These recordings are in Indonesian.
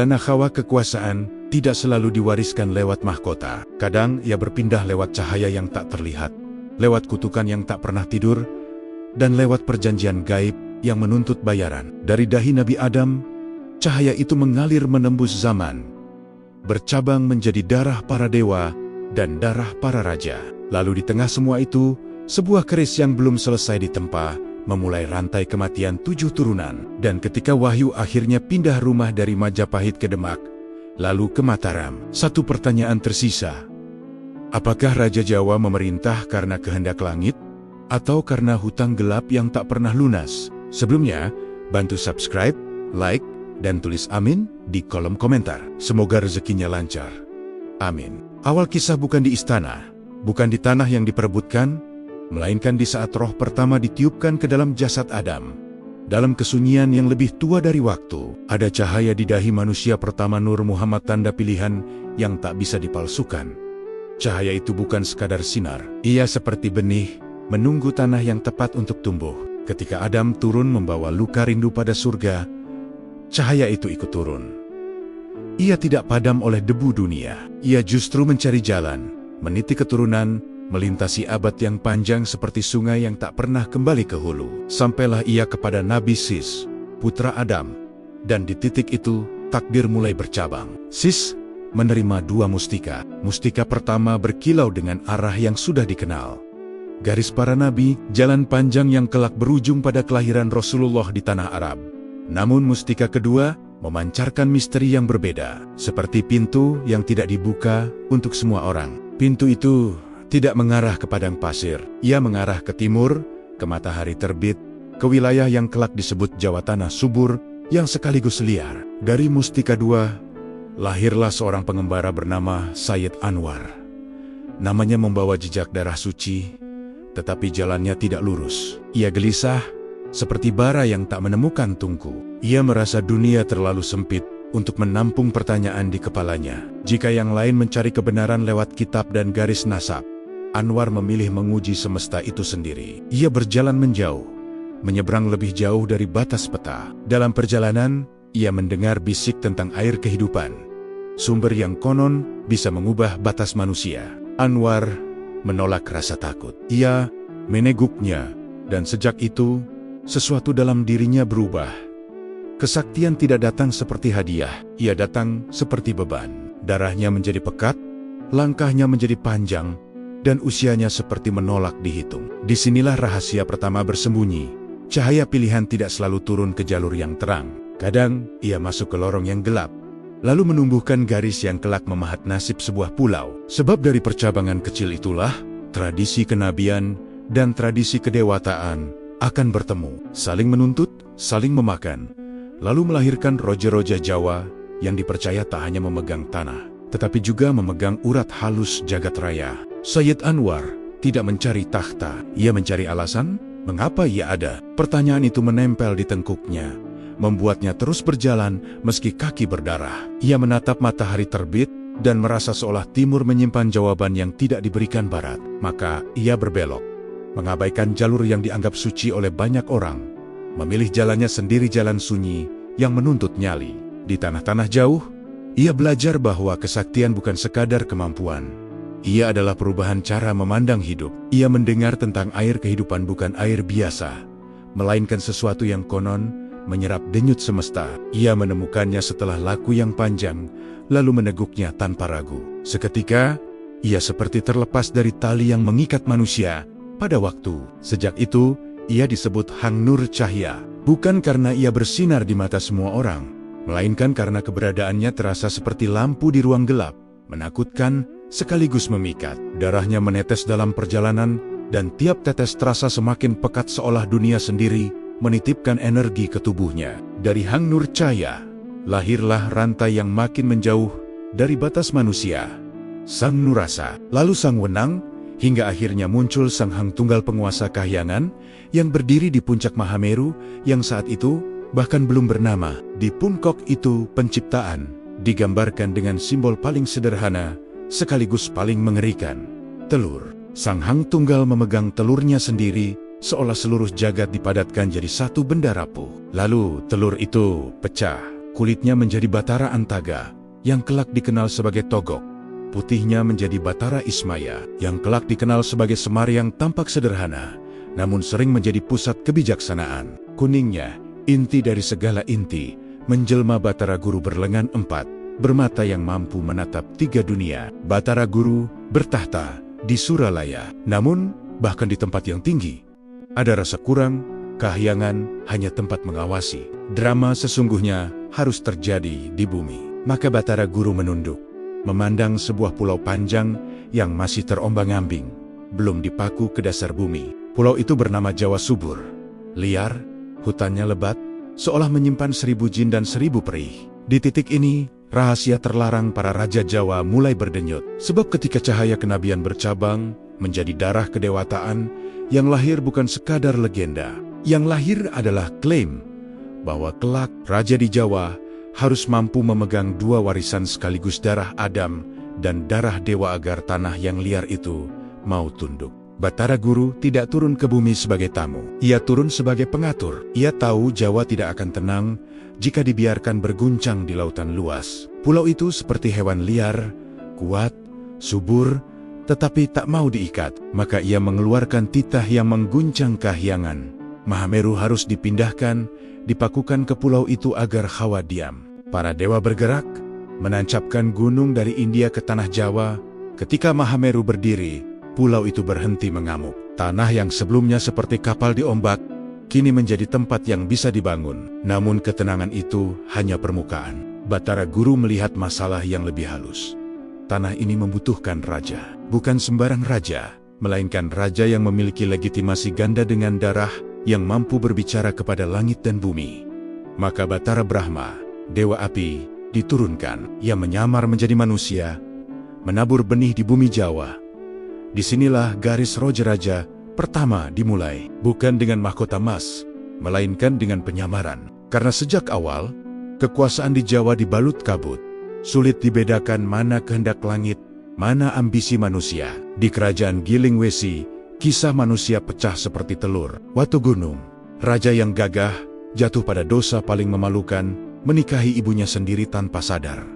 Tanah Hawa kekuasaan tidak selalu diwariskan lewat mahkota. Kadang ia berpindah lewat cahaya yang tak terlihat, lewat kutukan yang tak pernah tidur, dan lewat perjanjian gaib yang menuntut bayaran. Dari dahi Nabi Adam, cahaya itu mengalir menembus zaman, bercabang menjadi darah para dewa dan darah para raja. Lalu di tengah semua itu, sebuah keris yang belum selesai ditempa, memulai rantai kematian 7 turunan. Dan ketika Wahyu akhirnya pindah rumah dari Majapahit ke Demak, lalu ke Mataram, satu pertanyaan tersisa. Apakah Raja Jawa memerintah karena kehendak langit, atau karena hutang gelap yang tak pernah lunas? Sebelumnya, bantu subscribe, like, dan tulis amin di kolom komentar. Semoga rezekinya lancar. Amin. Awal kisah bukan di istana, bukan di tanah yang diperebutkan, melainkan di saat roh pertama ditiupkan ke dalam jasad Adam. Dalam kesunyian yang lebih tua dari waktu, ada cahaya di dahi manusia pertama, Nur Muhammad, tanda pilihan yang tak bisa dipalsukan. Cahaya itu bukan sekadar sinar. Ia seperti benih, menunggu tanah yang tepat untuk tumbuh. Ketika Adam turun membawa luka rindu pada surga, cahaya itu ikut turun. Ia tidak padam oleh debu dunia. Ia justru mencari jalan, meniti keturunan, melintasi abad yang panjang seperti sungai yang tak pernah kembali ke hulu. Sampailah ia kepada Nabi Sis, putra Adam. Dan di titik itu, takdir mulai bercabang. Sis menerima 2 mustika. Mustika pertama berkilau dengan arah yang sudah dikenal. Garis para nabi, jalan panjang yang kelak berujung pada kelahiran Rasulullah di tanah Arab. Namun mustika kedua memancarkan misteri yang berbeda, seperti pintu yang tidak dibuka untuk semua orang. Pintu itu tidak mengarah ke padang pasir, ia mengarah ke timur, ke matahari terbit, ke wilayah yang kelak disebut Jawa Tanah Subur, yang sekaligus liar. Dari mustika 2, lahirlah seorang pengembara bernama Sayyid Anwar. Namanya membawa jejak darah suci, tetapi jalannya tidak lurus. Ia gelisah, seperti bara yang tak menemukan tungku. Ia merasa dunia terlalu sempit untuk menampung pertanyaan di kepalanya. Jika yang lain mencari kebenaran lewat kitab dan garis nasab, Anwar memilih menguji semesta itu sendiri. Ia berjalan menjauh, menyeberang lebih jauh dari batas peta. Dalam perjalanan, ia mendengar bisik tentang air kehidupan, sumber yang konon bisa mengubah batas manusia. Anwar menolak rasa takut. Ia meneguknya, dan sejak itu, sesuatu dalam dirinya berubah. Kesaktian tidak datang seperti hadiah, ia datang seperti beban. Darahnya menjadi pekat, langkahnya menjadi panjang, dan usianya seperti menolak dihitung. Disinilah rahasia pertama bersembunyi. Cahaya pilihan tidak selalu turun ke jalur yang terang. Kadang, ia masuk ke lorong yang gelap, lalu menumbuhkan garis yang kelak memahat nasib sebuah pulau. Sebab dari percabangan kecil itulah, tradisi kenabian dan tradisi kedewataan akan bertemu, saling menuntut, saling memakan, lalu melahirkan roja-roja Jawa yang dipercaya tak hanya memegang tanah, tetapi juga memegang urat halus jagat raya. Sayyid Anwar tidak mencari takhta, ia mencari alasan mengapa ia ada. Pertanyaan itu menempel di tengkuknya, membuatnya terus berjalan meski kaki berdarah. Ia menatap matahari terbit dan merasa seolah timur menyimpan jawaban yang tidak diberikan barat. Maka ia berbelok, mengabaikan jalur yang dianggap suci oleh banyak orang, memilih jalannya sendiri, jalan sunyi yang menuntut nyali. Di tanah-tanah jauh, ia belajar bahwa kesaktian bukan sekadar kemampuan. Ia adalah perubahan cara memandang hidup. Ia mendengar tentang air kehidupan bukan air biasa, melainkan sesuatu yang konon menyerap denyut semesta. Ia menemukannya setelah laku yang panjang, lalu meneguknya tanpa ragu. Seketika, ia seperti terlepas dari tali yang mengikat manusia pada waktu. Sejak itu, ia disebut Hang Nur Cahya. Bukan karena ia bersinar di mata semua orang, melainkan karena keberadaannya terasa seperti lampu di ruang gelap, menakutkan sekaligus memikat. Darahnya menetes dalam perjalanan, dan tiap tetes terasa semakin pekat seolah dunia sendiri menitipkan energi ke tubuhnya. Dari Hang Nur Cahya, lahirlah rantai yang makin menjauh dari batas manusia. Sang Nurasa, lalu Sang Wenang, hingga akhirnya muncul Sang Hang Tunggal, penguasa kahyangan yang berdiri di puncak Mahameru yang saat itu bahkan belum bernama. Di puncak itu penciptaan digambarkan dengan simbol paling sederhana sekaligus paling mengerikan, telur. Sang Hang Tunggal memegang telurnya sendiri, seolah seluruh jagat dipadatkan jadi satu benda rapuh. Lalu telur itu pecah. Kulitnya menjadi Batara Antaga, yang kelak dikenal sebagai Togok. Putihnya menjadi Batara Ismaya, yang kelak dikenal sebagai Semar yang tampak sederhana, namun sering menjadi pusat kebijaksanaan. Kuningnya, inti dari segala inti, menjelma Batara Guru berlengan 4, bermata yang mampu menatap 3 dunia. Batara Guru bertahta di Suralaya, namun bahkan di tempat yang tinggi. Ada rasa kurang, kahyangan hanya tempat mengawasi. Drama sesungguhnya harus terjadi di bumi. Maka Batara Guru menunduk, memandang sebuah pulau panjang yang masih terombang-ambing, belum dipaku ke dasar bumi. Pulau itu bernama Jawa Subur. Liar, hutannya lebat, seolah menyimpan 1000 jin dan 1000 perih. Di titik ini, rahasia terlarang para raja Jawa mulai berdenyut. Sebab ketika cahaya kenabian bercabang menjadi darah kedewataan, yang lahir bukan sekadar legenda. Yang lahir adalah klaim bahwa kelak raja di Jawa harus mampu memegang 2 warisan sekaligus, darah Adam dan darah dewa, agar tanah yang liar itu mau tunduk. Batara Guru tidak turun ke bumi sebagai tamu. Ia turun sebagai pengatur. Ia tahu Jawa tidak akan tenang jika dibiarkan berguncang di lautan luas. Pulau itu seperti hewan liar, kuat, subur, tetapi tak mau diikat. Maka ia mengeluarkan titah yang mengguncang kahyangan. Mahameru harus dipindahkan, dipakukan ke pulau itu agar hawa diam. Para dewa bergerak, menancapkan gunung dari India ke tanah Jawa. Ketika Mahameru berdiri, pulau itu berhenti mengamuk. Tanah yang sebelumnya seperti kapal di ombak, kini menjadi tempat yang bisa dibangun. Namun ketenangan itu hanya permukaan. Batara Guru melihat masalah yang lebih halus. Tanah ini membutuhkan raja. Bukan sembarang raja, melainkan raja yang memiliki legitimasi ganda dengan darah, yang mampu berbicara kepada langit dan bumi. Maka Batara Brahma, Dewa Api, diturunkan. Ia menyamar menjadi manusia, menabur benih di bumi Jawa. Disinilah garis raja pertama dimulai, bukan dengan mahkota emas, melainkan dengan penyamaran. Karena sejak awal, kekuasaan di Jawa dibalut kabut. Sulit dibedakan mana kehendak langit, mana ambisi manusia. Di kerajaan Giling Wesi, kisah manusia pecah seperti telur. Watu Gunung, raja yang gagah, jatuh pada dosa paling memalukan, menikahi ibunya sendiri tanpa sadar.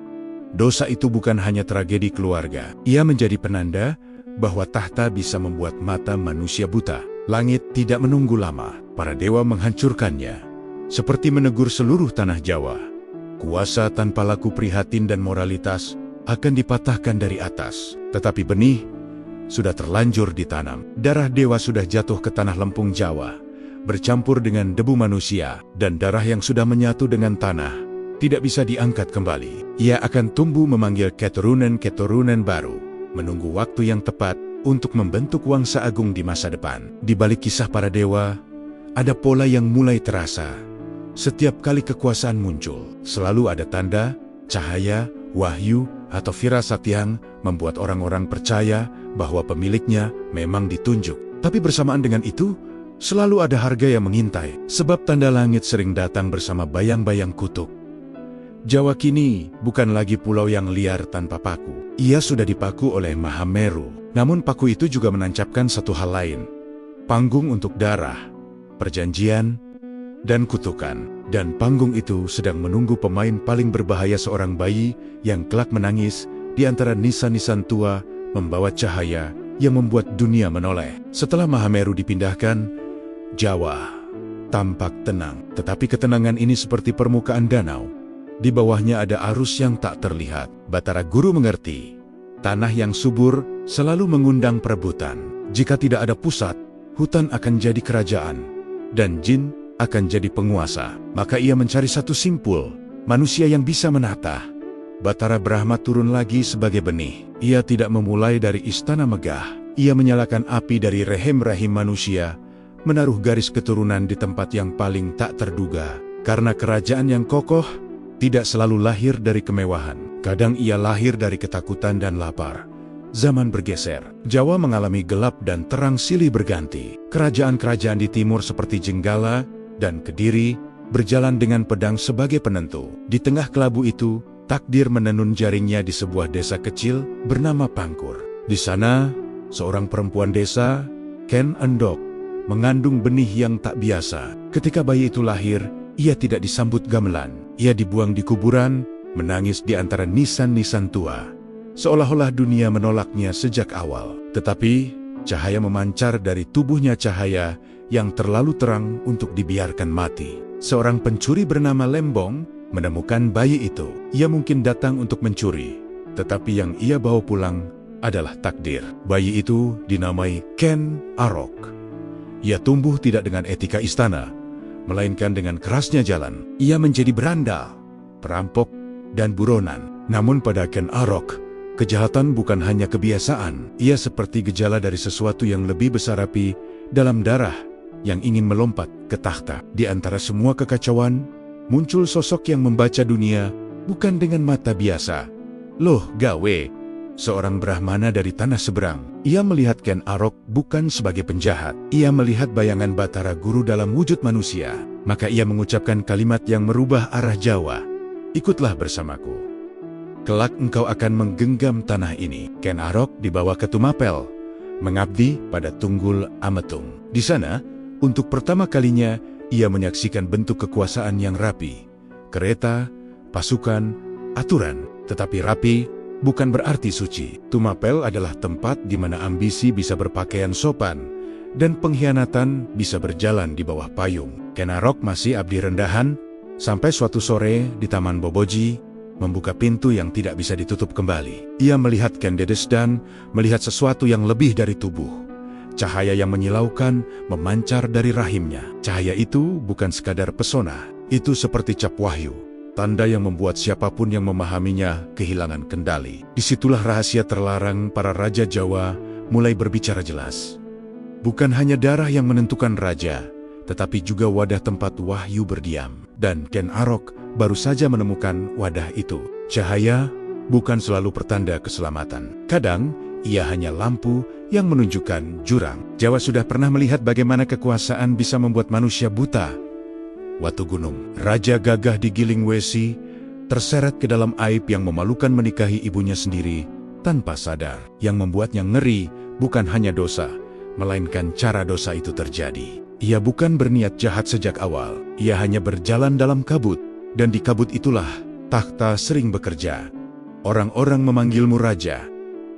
Dosa itu bukan hanya tragedi keluarga. Ia menjadi penanda bahwa tahta bisa membuat mata manusia buta. Langit tidak menunggu lama, para dewa menghancurkannya. Seperti menegur seluruh tanah Jawa. Kuasa tanpa laku prihatin dan moralitas akan dipatahkan dari atas. Tetapi benih sudah terlanjur ditanam. Darah dewa sudah jatuh ke tanah lempung Jawa, bercampur dengan debu manusia, dan darah yang sudah menyatu dengan tanah tidak bisa diangkat kembali. Ia akan tumbuh memanggil keturunan-keturunan baru, menunggu waktu yang tepat untuk membentuk Wangsa Agung di masa depan. Di balik kisah para dewa, ada pola yang mulai terasa. Setiap kali kekuasaan muncul, selalu ada tanda, cahaya, wahyu, atau firasat yang membuat orang-orang percaya bahwa pemiliknya memang ditunjuk. Tapi bersamaan dengan itu, selalu ada harga yang mengintai, sebab tanda langit sering datang bersama bayang-bayang kutuk. Jawa kini bukan lagi pulau yang liar tanpa paku. Ia sudah dipaku oleh Mahameru. Namun paku itu juga menancapkan satu hal lain. Panggung untuk darah, perjanjian, dan kutukan. Dan panggung itu sedang menunggu pemain paling berbahaya, seorang bayi yang kelak menangis di antara nisan-nisan tua, membawa cahaya yang membuat dunia menoleh. Setelah Mahameru dipindahkan, Jawa tampak tenang. Tetapi ketenangan ini seperti permukaan danau. Di bawahnya ada arus yang tak terlihat. Batara Guru mengerti, tanah yang subur selalu mengundang perebutan. Jika tidak ada pusat, hutan akan jadi kerajaan, dan jin akan jadi penguasa. Maka ia mencari satu simpul, manusia yang bisa menata. Batara Brahma turun lagi sebagai benih. Ia tidak memulai dari istana megah. Ia menyalakan api dari rahim-rahim manusia, menaruh garis keturunan di tempat yang paling tak terduga. Karena kerajaan yang kokoh tidak selalu lahir dari kemewahan. Kadang ia lahir dari ketakutan dan lapar. Zaman bergeser. Jawa mengalami gelap dan terang silih berganti. Kerajaan-kerajaan di timur seperti Jenggala dan Kediri berjalan dengan pedang sebagai penentu. Di tengah kelabu itu, takdir menenun jaringnya di sebuah desa kecil bernama Pangkur. Di sana, seorang perempuan desa, Ken Endok, mengandung benih yang tak biasa. Ketika bayi itu lahir, ia tidak disambut gamelan. Ia dibuang di kuburan, menangis di antara nisan-nisan tua. Seolah-olah dunia menolaknya sejak awal. Tetapi, cahaya memancar dari tubuhnya, cahaya yang terlalu terang untuk dibiarkan mati. Seorang pencuri bernama Lembong menemukan bayi itu. Ia mungkin datang untuk mencuri, tetapi yang ia bawa pulang adalah takdir. Bayi itu dinamai Ken Arok. Ia tumbuh tidak dengan etika istana, melainkan dengan kerasnya jalan. Ia menjadi berandal, perampok, dan buronan. Namun pada Ken Arok, kejahatan bukan hanya kebiasaan. Ia seperti gejala dari sesuatu yang lebih besar, api dalam darah yang ingin melompat ke takhta. Di antara semua kekacauan, muncul sosok yang membaca dunia bukan dengan mata biasa. Loh gawe, seorang Brahmana dari tanah seberang. Ia melihat Ken Arok bukan sebagai penjahat. Ia melihat bayangan Batara Guru dalam wujud manusia. Maka ia mengucapkan kalimat yang merubah arah Jawa. Ikutlah bersamaku. Kelak engkau akan menggenggam tanah ini. Ken Arok dibawa ke Tumapel, mengabdi pada Tunggul Ametung. Di sana, untuk pertama kalinya, ia menyaksikan bentuk kekuasaan yang rapi. Kereta, pasukan, aturan, tetapi rapi bukan berarti suci. Tumapel adalah tempat di mana ambisi bisa berpakaian sopan dan pengkhianatan bisa berjalan di bawah payung. Ken Arok masih abdi rendahan sampai suatu sore di Taman Boboji membuka pintu yang tidak bisa ditutup kembali. Ia melihat Ken Dedes dan melihat sesuatu yang lebih dari tubuh. Cahaya yang menyilaukan memancar dari rahimnya. Cahaya itu bukan sekadar pesona, itu seperti cap wahyu. Tanda yang membuat siapapun yang memahaminya kehilangan kendali. Disitulah rahasia terlarang para raja Jawa mulai berbicara jelas. Bukan hanya darah yang menentukan raja, tetapi juga wadah tempat wahyu berdiam. Dan Ken Arok baru saja menemukan wadah itu. Cahaya bukan selalu pertanda keselamatan. Kadang, ia hanya lampu yang menunjukkan jurang. Jawa sudah pernah melihat bagaimana kekuasaan bisa membuat manusia buta. Watu Gunung, Raja Gagah di Giling Wesi, terseret ke dalam aib yang memalukan menikahi ibunya sendiri tanpa sadar. Yang membuatnya ngeri bukan hanya dosa, melainkan cara dosa itu terjadi. Ia bukan berniat jahat sejak awal, ia hanya berjalan dalam kabut, dan di kabut itulah takhta sering bekerja. Orang-orang memanggilmu raja,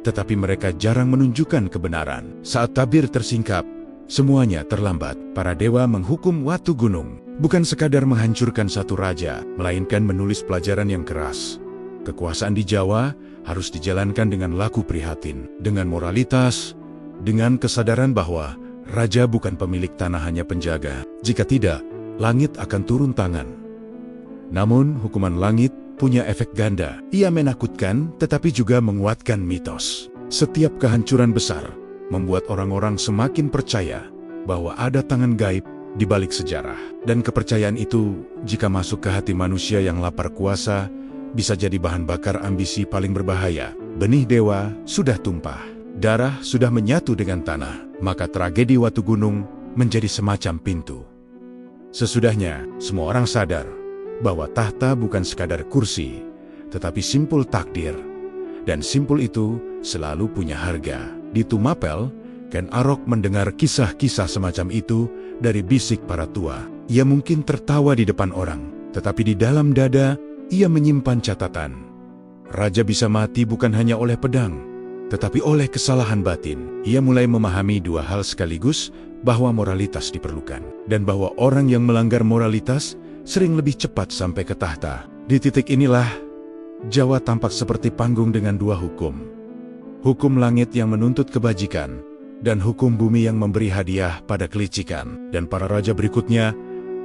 tetapi mereka jarang menunjukkan kebenaran. Saat tabir tersingkap, semuanya terlambat. Para dewa menghukum Watu Gunung, bukan sekadar menghancurkan satu raja, melainkan menulis pelajaran yang keras. Kekuasaan di Jawa harus dijalankan dengan laku prihatin, dengan moralitas, dengan kesadaran bahwa raja bukan pemilik tanah, hanya penjaga. Jika tidak, langit akan turun tangan. Namun, hukuman langit punya efek ganda. Ia menakutkan, tetapi juga menguatkan mitos. Setiap kehancuran besar membuat orang-orang semakin percaya bahwa ada tangan gaib di balik sejarah. Dan kepercayaan itu, jika masuk ke hati manusia yang lapar kuasa, bisa jadi bahan bakar ambisi paling berbahaya. Benih dewa sudah tumpah, darah sudah menyatu dengan tanah, maka tragedi Watu Gunung menjadi semacam pintu. Sesudahnya, semua orang sadar bahwa tahta bukan sekadar kursi, tetapi simpul takdir. Dan simpul itu selalu punya harga. Di Tumapel, Ken Arok mendengar kisah-kisah semacam itu dari bisik para tua. Ia mungkin tertawa di depan orang, tetapi di dalam dada, ia menyimpan catatan. Raja bisa mati bukan hanya oleh pedang, tetapi oleh kesalahan batin. Ia mulai memahami dua hal sekaligus, bahwa moralitas diperlukan, dan bahwa orang yang melanggar moralitas sering lebih cepat sampai ke tahta. Di titik inilah, Jawa tampak seperti panggung dengan dua hukum. Hukum langit yang menuntut kebajikan, dan hukum bumi yang memberi hadiah pada kelicikan. Dan para raja berikutnya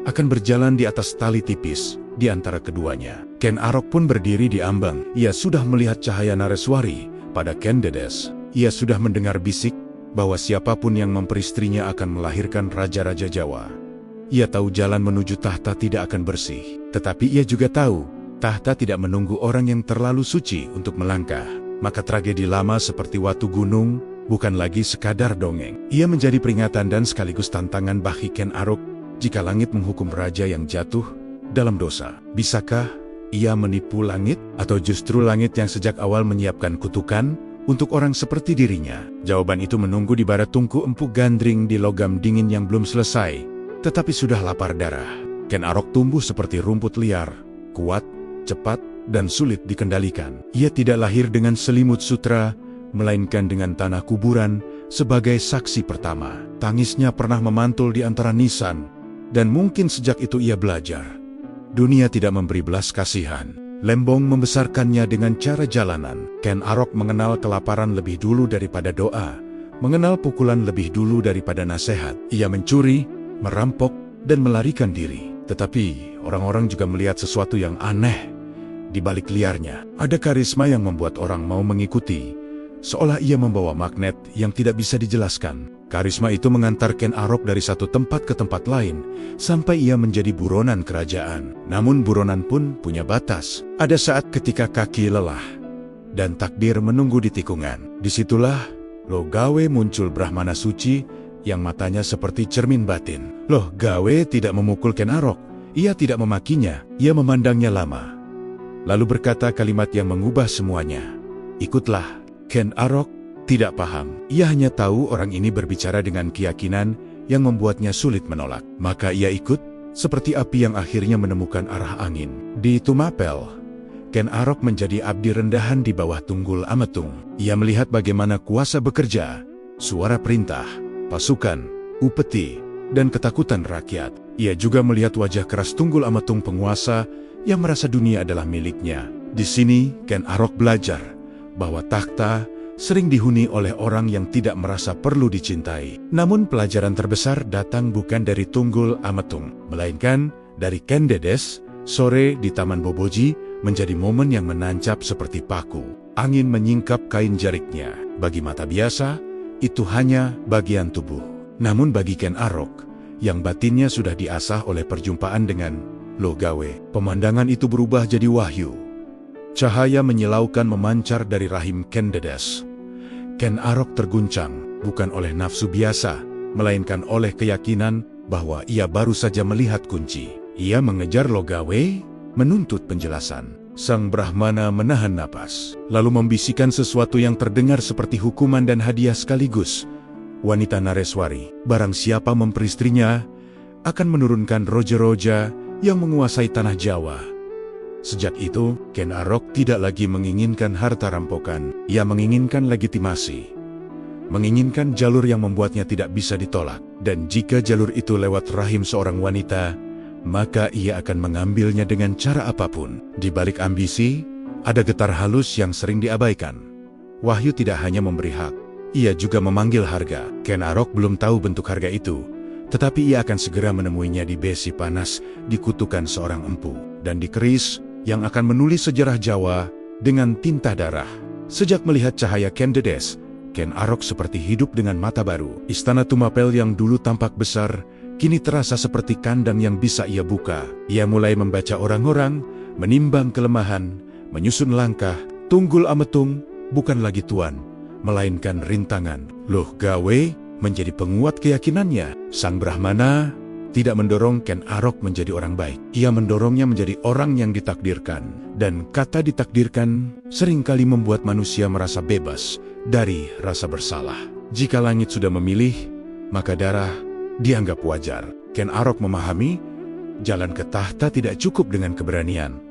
akan berjalan di atas tali tipis di antara keduanya. Ken Arok pun berdiri di ambang. Ia sudah melihat cahaya Nareswari pada Ken Dedes. Ia sudah mendengar bisik bahwa siapapun yang memperistrinya akan melahirkan raja-raja Jawa. Ia tahu jalan menuju tahta tidak akan bersih, tetapi ia juga tahu tahta tidak menunggu orang yang terlalu suci untuk melangkah. Maka tragedi lama seperti Watu Gunung bukan lagi sekadar dongeng. Ia menjadi peringatan dan sekaligus tantangan bagi Ken Arok. Jika langit menghukum raja yang jatuh dalam dosa, bisakah ia menipu langit? Atau justru langit yang sejak awal menyiapkan kutukan untuk orang seperti dirinya? Jawaban itu menunggu di bara tungku empuk gandring di logam dingin yang belum selesai, tetapi sudah lapar darah. Ken Arok tumbuh seperti rumput liar, kuat, cepat, dan sulit dikendalikan. Ia tidak lahir dengan selimut sutra, melainkan dengan tanah kuburan sebagai saksi pertama. Tangisnya pernah memantul di antara nisan, dan mungkin sejak itu ia belajar. Dunia tidak memberi belas kasihan. Lembong membesarkannya dengan cara jalanan. Ken Arok mengenal kelaparan lebih dulu daripada doa, mengenal pukulan lebih dulu daripada nasihat. Ia mencuri, merampok, dan melarikan diri. Tetapi orang-orang juga melihat sesuatu yang aneh di balik liarnya. Ada karisma yang membuat orang mau mengikuti, seolah ia membawa magnet yang tidak bisa dijelaskan. Karisma itu mengantar Ken Arok dari satu tempat ke tempat lain, sampai ia menjadi buronan kerajaan. Namun buronan pun punya batas. Ada saat ketika kaki lelah, dan takdir menunggu di tikungan. Disitulah Loh Gawe muncul Brahmana suci, yang matanya seperti cermin batin. Loh Gawe tidak memukul Ken Arok. Ia tidak memakinya, ia memandangnya lama. Lalu berkata kalimat yang mengubah semuanya. Ikutlah. Ken Arok tidak paham. Ia hanya tahu orang ini berbicara dengan keyakinan yang membuatnya sulit menolak. Maka ia ikut, seperti api yang akhirnya menemukan arah angin. Di Tumapel, Ken Arok menjadi abdi rendahan di bawah Tunggul Ametung. Ia melihat bagaimana kuasa bekerja, suara perintah, pasukan, upeti, dan ketakutan rakyat. Ia juga melihat wajah keras Tunggul Ametung penguasa yang merasa dunia adalah miliknya. Di sini, Ken Arok belajar bahwa takhta sering dihuni oleh orang yang tidak merasa perlu dicintai. Namun pelajaran terbesar datang bukan dari Tunggul Ametung, melainkan dari Ken Dedes. Sore di Taman Boboji menjadi momen yang menancap seperti paku. Angin menyingkap kain jariknya. Bagi mata biasa, itu hanya bagian tubuh. Namun bagi Ken Arok, yang batinnya sudah diasah oleh perjumpaan dengan Loh Gawe, pemandangan itu berubah jadi wahyu. Cahaya menyilaukan memancar dari rahim Ken Dedes. Ken Arok terguncang, bukan oleh nafsu biasa, melainkan oleh keyakinan bahwa ia baru saja melihat kunci. Ia mengejar Loh Gawe, menuntut penjelasan. Sang Brahmana menahan napas, lalu membisikkan sesuatu yang terdengar seperti hukuman dan hadiah sekaligus. Wanita Nareswari, barang siapa memperistrinya, akan menurunkan roja-roja yang menguasai tanah Jawa. Sejak itu, Ken Arok tidak lagi menginginkan harta rampokan. Ia menginginkan legitimasi. Menginginkan jalur yang membuatnya tidak bisa ditolak. Dan jika jalur itu lewat rahim seorang wanita, maka ia akan mengambilnya dengan cara apapun. Di balik ambisi, ada getar halus yang sering diabaikan. Wahyu tidak hanya memberi hak, ia juga memanggil harga. Ken Arok belum tahu bentuk harga itu, tetapi ia akan segera menemuinya di besi panas, di kutukan seorang empu, dan di keris yang akan menulis sejarah Jawa dengan tinta darah. Sejak melihat cahaya Ken Dedes, Ken Arok seperti hidup dengan mata baru. Istana Tumapel yang dulu tampak besar, kini terasa seperti kandang yang bisa ia buka. Ia mulai membaca orang-orang, menimbang kelemahan, menyusun langkah. Tunggul Ametung bukan lagi tuan, melainkan rintangan. Loh Gawe menjadi penguat keyakinannya. Sang Brahmana tidak mendorong Ken Arok menjadi orang baik. Ia mendorongnya menjadi orang yang ditakdirkan. Dan kata ditakdirkan seringkali membuat manusia merasa bebas dari rasa bersalah. Jika langit sudah memilih, maka darah dianggap wajar. Ken Arok memahami, jalan ke tahta tidak cukup dengan keberanian.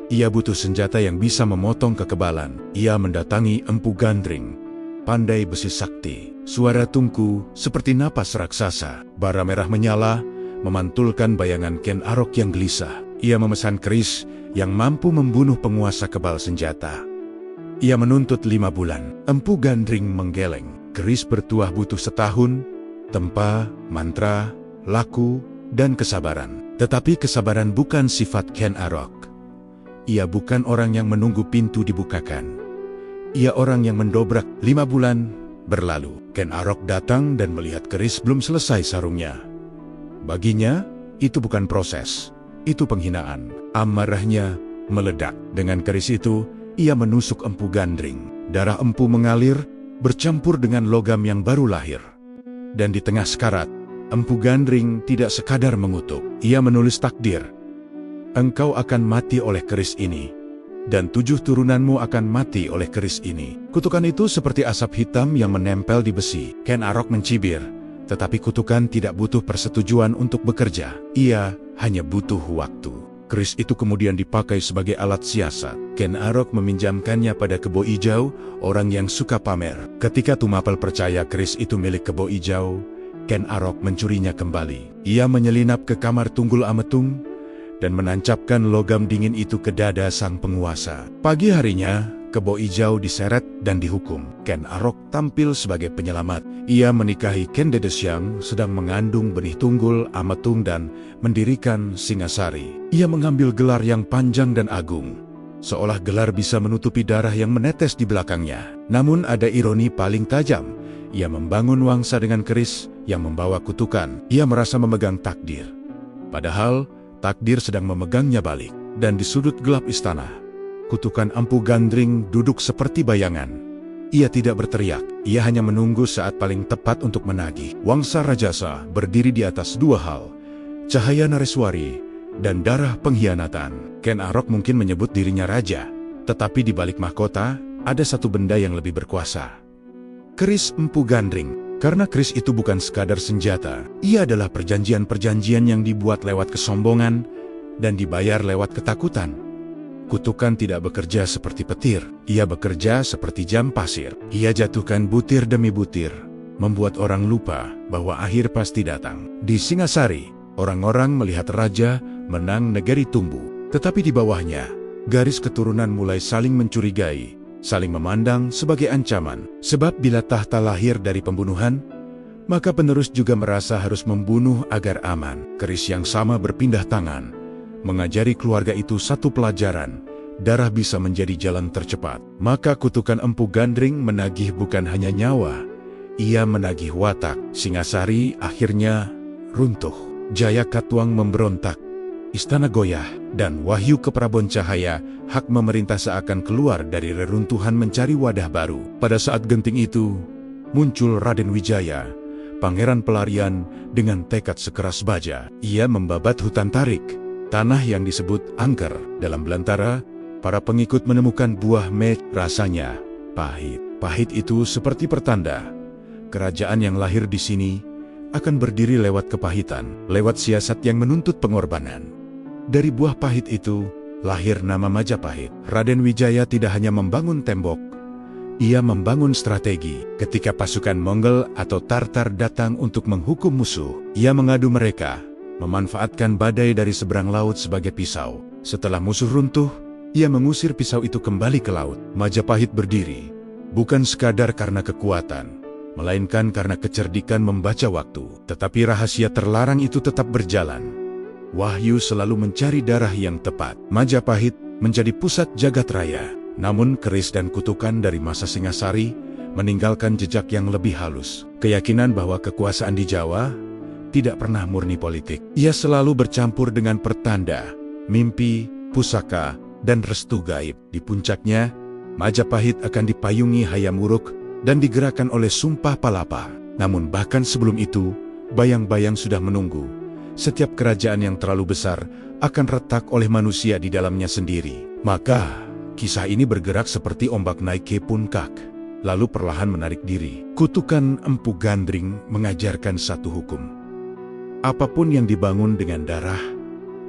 Ia butuh senjata yang bisa memotong kekebalan. Ia mendatangi Empu Gandring, pandai besi sakti. Suara tungku seperti napas raksasa. Bara merah menyala, memantulkan bayangan Ken Arok yang gelisah. Ia memesan keris yang mampu membunuh penguasa kebal senjata. Ia menuntut 5 bulan. Empu Gandring menggeleng. Keris bertuah butuh setahun, tempa, mantra, laku, dan kesabaran. Tetapi kesabaran bukan sifat Ken Arok. Ia bukan orang yang menunggu pintu dibukakan. Ia orang yang mendobrak. 5 bulan berlalu. Ken Arok datang dan melihat keris belum selesai sarungnya. Baginya, itu bukan proses, itu penghinaan. Amarahnya meledak. Dengan keris itu, ia menusuk Empu Gandring. Darah empu mengalir, bercampur dengan logam yang baru lahir. Dan di tengah sekarat, Empu Gandring tidak sekadar mengutuk. Ia menulis takdir. Engkau akan mati oleh keris ini, dan 7 turunanmu akan mati oleh keris ini. Kutukan itu seperti asap hitam yang menempel di besi. Ken Arok mencibir, tetapi kutukan tidak butuh persetujuan untuk bekerja. Ia hanya butuh waktu. Keris itu kemudian dipakai sebagai alat siasat. Ken Arok meminjamkannya pada Kebo Ijo, orang yang suka pamer. Ketika Tumapel percaya keris itu milik Kebo Ijo, Ken Arok mencurinya kembali. Ia menyelinap ke kamar Tunggul Ametung dan menancapkan logam dingin itu ke dada sang penguasa. Pagi harinya, Kebo Ijo diseret dan dihukum. Ken Arok tampil sebagai penyelamat. Ia menikahi Ken Dedesyang sedang mengandung benih Tunggul Ametung dan mendirikan Singasari. Ia mengambil gelar yang panjang dan agung, seolah gelar bisa menutupi darah yang menetes di belakangnya. Namun ada ironi paling tajam. Ia membangun wangsa dengan keris yang membawa kutukan. Ia merasa memegang takdir. Padahal, takdir sedang memegangnya balik. Dan di sudut gelap istana, kutukan Empu Gandring duduk seperti bayangan. Ia tidak berteriak, ia hanya menunggu saat paling tepat untuk menagih. Wangsa Rajasa berdiri di atas dua hal, cahaya Nareswari dan darah pengkhianatan. Ken Arok mungkin menyebut dirinya raja, tetapi di balik mahkota, ada satu benda yang lebih berkuasa. Keris Empu Gandring. Karena keris itu bukan sekadar senjata, ia adalah perjanjian-perjanjian yang dibuat lewat kesombongan dan dibayar lewat ketakutan. Kutukan tidak bekerja seperti petir, ia bekerja seperti jam pasir. Ia jatuhkan butir demi butir, membuat orang lupa bahwa akhir pasti datang. Di Singasari, orang-orang melihat raja menang negeri tumbuh. Tetapi di bawahnya, garis keturunan mulai saling mencurigai, saling memandang sebagai ancaman. Sebab bila tahta lahir dari pembunuhan, maka penerus juga merasa harus membunuh agar aman. Keris yang sama berpindah tangan, mengajari keluarga itu satu pelajaran, darah bisa menjadi jalan tercepat. Maka kutukan Empu Gandring menagih bukan hanya nyawa, ia menagih watak. Singasari akhirnya runtuh. Jaya Katuang memberontak, istana goyah, dan Wahyu Keprabon Cahaya, hak memerintah seakan keluar dari reruntuhan mencari wadah baru. Pada saat genting itu, muncul Raden Wijaya, pangeran pelarian dengan tekad sekeras baja. Ia membabat hutan tarik, tanah yang disebut angker. Dalam belantara, para pengikut menemukan buah mej, rasanya pahit. Pahit itu seperti pertanda, kerajaan yang lahir di sini akan berdiri lewat kepahitan, lewat siasat yang menuntut pengorbanan. Dari buah pahit itu, lahir nama Majapahit. Raden Wijaya tidak hanya membangun tembok, ia membangun strategi. Ketika pasukan Mongol atau Tartar datang untuk menghukum musuh, ia mengadu mereka, memanfaatkan badai dari seberang laut sebagai pisau. Setelah musuh runtuh, ia mengusir pisau itu kembali ke laut. Majapahit berdiri, bukan sekadar karena kekuatan, melainkan karena kecerdikan membaca waktu. Tetapi rahasia terlarang itu tetap berjalan. Wahyu selalu mencari darah yang tepat. Majapahit menjadi pusat jagat raya. Namun keris dan kutukan dari masa Singasari meninggalkan jejak yang lebih halus. Keyakinan bahwa kekuasaan di Jawa tidak pernah murni politik. Ia selalu bercampur dengan pertanda, mimpi, pusaka, dan restu gaib. Di puncaknya, Majapahit akan dipayungi Hayam Wuruk dan digerakkan oleh Sumpah Palapa. Namun bahkan sebelum itu, bayang-bayang sudah menunggu. Setiap kerajaan yang terlalu besar akan retak oleh manusia di dalamnya sendiri. Maka, kisah ini bergerak seperti ombak naik ke puncak, lalu perlahan menarik diri. Kutukan Empu Gandring mengajarkan satu hukum. Apapun yang dibangun dengan darah,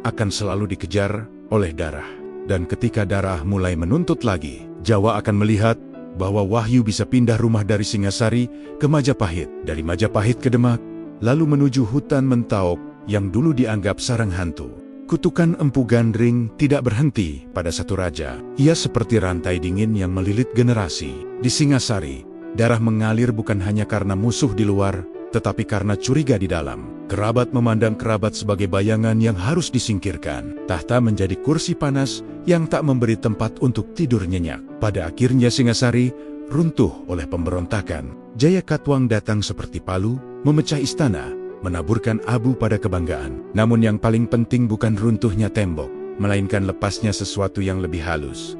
akan selalu dikejar oleh darah. Dan ketika darah mulai menuntut lagi, Jawa akan melihat bahwa Wahyu bisa pindah rumah dari Singasari ke Majapahit, dari Majapahit ke Demak, lalu menuju hutan Mentaok yang dulu dianggap sarang hantu. Kutukan Empu Gandring tidak berhenti pada satu raja. Ia seperti rantai dingin yang melilit generasi. Di Singasari, darah mengalir bukan hanya karena musuh di luar, tetapi karena curiga di dalam. Kerabat memandang kerabat sebagai bayangan yang harus disingkirkan. Tahta menjadi kursi panas yang tak memberi tempat untuk tidur nyenyak. Pada akhirnya Singasari runtuh oleh pemberontakan. Jaya Katuang datang seperti palu, memecah istana, menaburkan abu pada kebanggaan. Namun yang paling penting bukan runtuhnya tembok, melainkan lepasnya sesuatu yang lebih halus.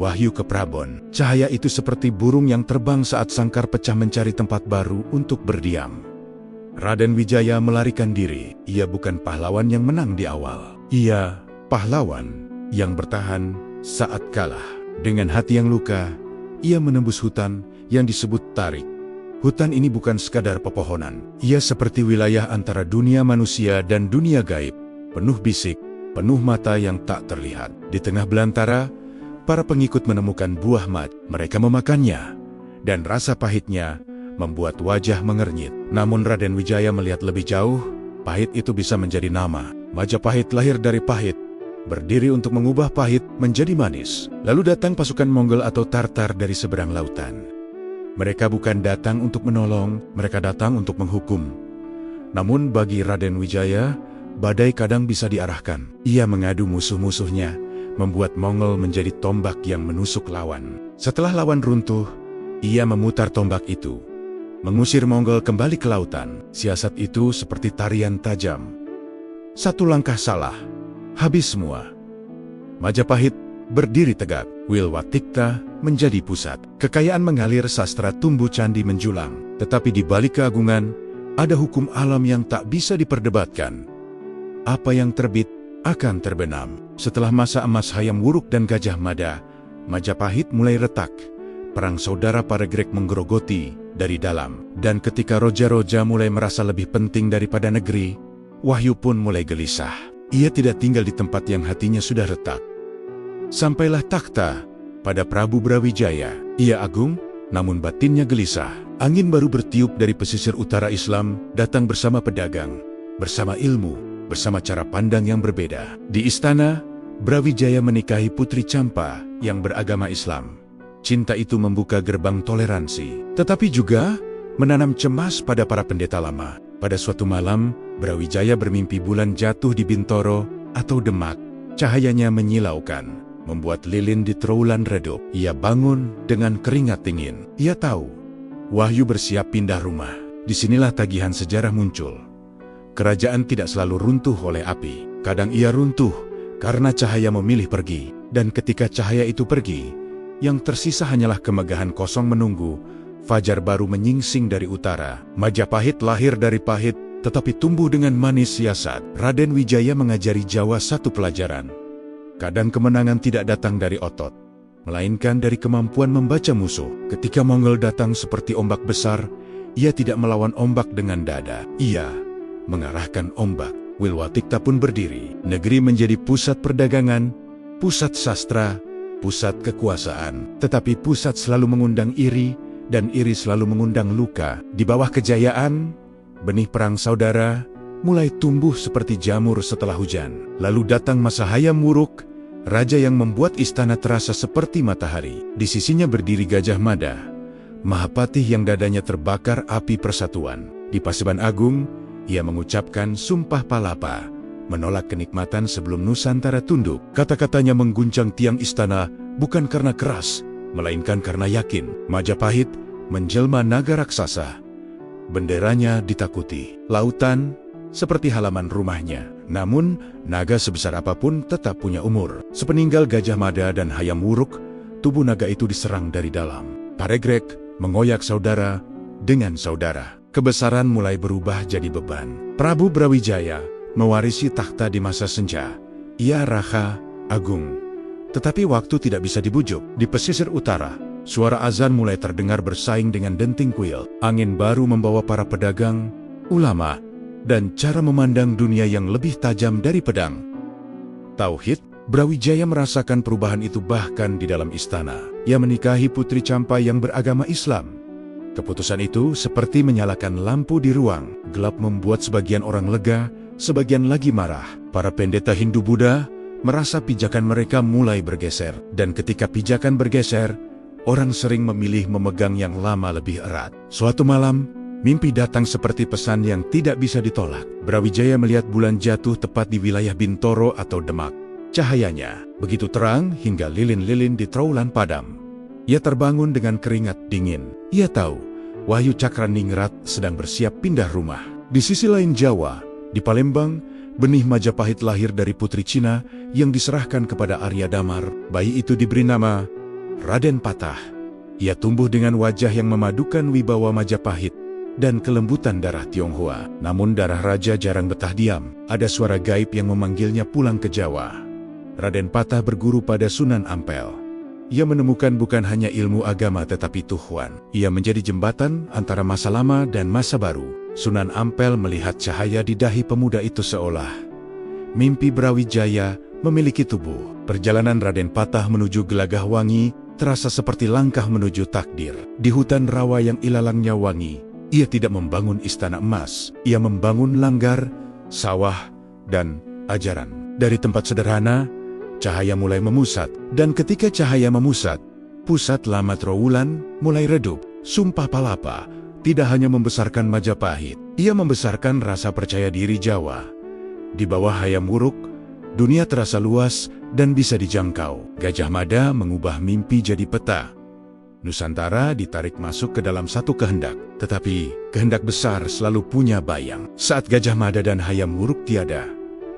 Wahyu Keprabon. Cahaya itu seperti burung yang terbang saat sangkar pecah mencari tempat baru untuk berdiam. Raden Wijaya melarikan diri. Ia bukan pahlawan yang menang di awal. Ia pahlawan yang bertahan saat kalah. Dengan hati yang luka, ia menembus hutan yang disebut Tarik. Hutan ini bukan sekadar pepohonan. Ia seperti wilayah antara dunia manusia dan dunia gaib, penuh bisik, penuh mata yang tak terlihat. Di tengah belantara, para pengikut menemukan buah mat. Mereka memakannya, dan rasa pahitnya membuat wajah mengernyit. Namun Raden Wijaya melihat lebih jauh. Pahit itu bisa menjadi nama. Majapahit lahir dari pahit, berdiri untuk mengubah pahit menjadi manis. Lalu datang pasukan Mongol atau Tartar dari seberang lautan. Mereka bukan datang untuk menolong, mereka datang untuk menghukum. Namun bagi Raden Wijaya, badai kadang bisa diarahkan. Ia mengadu musuh-musuhnya, membuat Mongol menjadi tombak yang menusuk lawan. Setelah lawan runtuh, ia memutar tombak itu, mengusir Mongol kembali ke lautan. Siasat itu seperti tarian tajam. Satu langkah salah, habis semua. Majapahit berdiri tegak. Wilwatikta menjadi pusat. Kekayaan mengalir, sastra tumbuh, candi menjulang. Tetapi di balik keagungan, ada hukum alam yang tak bisa diperdebatkan. Apa yang terbit akan terbenam. Setelah masa emas Hayam Wuruk dan Gajah Mada, Majapahit mulai retak. Perang saudara Paregreg menggerogoti dari dalam. Dan ketika roja-roja mulai merasa lebih penting daripada negeri, Wahyu pun mulai gelisah. Ia tidak tinggal di tempat yang hatinya sudah retak. Sampailah takhta pada Prabu Brawijaya. Ia agung, namun batinnya gelisah. Angin baru bertiup dari pesisir utara. Islam datang bersama pedagang, bersama ilmu, bersama cara pandang yang berbeda. Di istana, Brawijaya menikahi Putri Campa yang beragama Islam. Cinta itu membuka gerbang toleransi, tetapi juga menanam cemas pada para pendeta lama. Pada suatu malam, Brawijaya bermimpi bulan jatuh di Bintoro atau Demak. Cahayanya menyilaukan, membuat lilin di Trowulan redup. Ia bangun dengan keringat dingin. Ia tahu, Wahyu bersiap pindah rumah. Disinilah tagihan sejarah muncul. Kerajaan tidak selalu runtuh oleh api. Kadang ia runtuh karena cahaya memilih pergi. Dan ketika cahaya itu pergi, yang tersisa hanyalah kemegahan kosong menunggu. Fajar baru menyingsing dari utara. Majapahit lahir dari pahit, tetapi tumbuh dengan manis siasat. Raden Wijaya mengajari Jawa satu pelajaran. Kadang kemenangan tidak datang dari otot, melainkan dari kemampuan membaca musuh. Ketika Mongol datang seperti ombak besar, ia tidak melawan ombak dengan dada. Ia mengarahkan ombak. Wilwatikta pun berdiri. Negeri menjadi pusat perdagangan, pusat sastra, pusat kekuasaan. Tetapi pusat selalu mengundang iri, dan iri selalu mengundang luka. Di bawah kejayaan, benih perang saudara mulai tumbuh seperti jamur setelah hujan. Lalu datang masa Hayam Wuruk, raja yang membuat istana terasa seperti matahari. Di sisinya berdiri Gajah Mada, Mahapatih yang dadanya terbakar api persatuan. Di Paseban Agung, ia mengucapkan Sumpah Palapa, menolak kenikmatan sebelum Nusantara tunduk. Kata-katanya mengguncang tiang istana, bukan karena keras, melainkan karena yakin. Majapahit menjelma naga raksasa. Benderanya ditakuti. Lautan seperti halaman rumahnya. Namun, naga sebesar apapun tetap punya umur. Sepeninggal Gajah Mada dan Hayam Wuruk, tubuh naga itu diserang dari dalam. Paregreg mengoyak saudara dengan saudara. Kebesaran mulai berubah jadi beban. Prabu Brawijaya mewarisi takhta di masa senja. Ia raha, agung. Tetapi waktu tidak bisa dibujuk. Di pesisir utara, suara azan mulai terdengar bersaing dengan denting kuil. Angin baru membawa para pedagang, ulama, dan cara memandang dunia yang lebih tajam dari pedang. Tauhid, Brawijaya merasakan perubahan itu bahkan di dalam istana. Ia menikahi Putri Campa yang beragama Islam. Keputusan itu seperti menyalakan lampu di ruang. Gelap membuat sebagian orang lega, sebagian lagi marah. Para pendeta Hindu-Buddha merasa pijakan mereka mulai bergeser. Dan ketika pijakan bergeser, orang sering memilih memegang yang lama lebih erat. Suatu malam, mimpi datang seperti pesan yang tidak bisa ditolak. Brawijaya melihat bulan jatuh tepat di wilayah Bintoro atau Demak. Cahayanya begitu terang hingga lilin-lilin di Trowulan padam. Ia terbangun dengan keringat dingin. Ia tahu, Wahyu Cakraningrat sedang bersiap pindah rumah. Di sisi lain Jawa, di Palembang, benih Majapahit lahir dari putri Cina yang diserahkan kepada Arya Damar. Bayi itu diberi nama Raden Patah. Ia tumbuh dengan wajah yang memadukan wibawa Majapahit dan kelembutan darah Tionghoa. Namun darah raja jarang betah diam. Ada suara gaib yang memanggilnya pulang ke Jawa. Raden Patah berguru pada Sunan Ampel. Ia menemukan bukan hanya ilmu agama tetapi Tuhan. Ia menjadi jembatan antara masa lama dan masa baru. Sunan Ampel melihat cahaya di dahi pemuda itu seolah mimpi Brawijaya memiliki tubuh. Perjalanan Raden Patah menuju Gelagahwangi terasa seperti langkah menuju takdir. Di hutan rawa yang ilalangnya wangi, ia tidak membangun istana emas. Ia membangun langgar, sawah, dan ajaran. Dari tempat sederhana, cahaya mulai memusat. Dan ketika cahaya memusat, pusat lama Trowulan mulai redup. Sumpah Palapa tidak hanya membesarkan Majapahit, ia membesarkan rasa percaya diri Jawa. Di bawah Hayam Wuruk, dunia terasa luas dan bisa dijangkau. Gajah Mada mengubah mimpi jadi peta. Nusantara ditarik masuk ke dalam satu kehendak, tetapi kehendak besar selalu punya bayang. Saat Gajah Mada dan Hayam Wuruk tiada,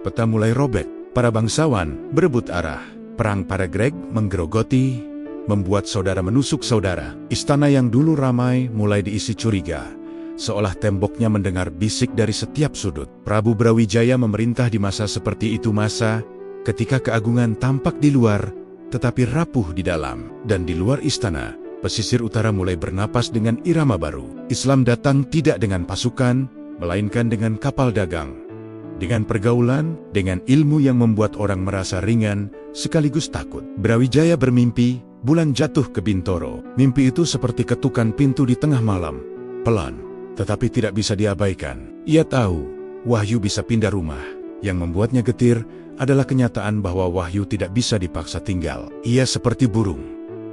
peta mulai robek. Para bangsawan berebut arah. Perang Paragreg menggerogoti, membuat saudara menusuk saudara. Istana yang dulu ramai mulai diisi curiga, seolah temboknya mendengar bisik dari setiap sudut. Prabu Brawijaya memerintah di masa seperti itu, masa ketika keagungan tampak di luar, tetapi rapuh di dalam. Dan di luar istana, pesisir utara mulai bernapas dengan irama baru. Islam datang tidak dengan pasukan, melainkan dengan kapal dagang. Dengan pergaulan, dengan ilmu yang membuat orang merasa ringan, sekaligus takut. Brawijaya bermimpi, bulan jatuh ke Bintoro. Mimpi itu seperti ketukan pintu di tengah malam. Pelan, tetapi tidak bisa diabaikan. Ia tahu, Wahyu bisa pindah rumah. Yang membuatnya getir adalah kenyataan bahwa Wahyu tidak bisa dipaksa tinggal. Ia seperti burung.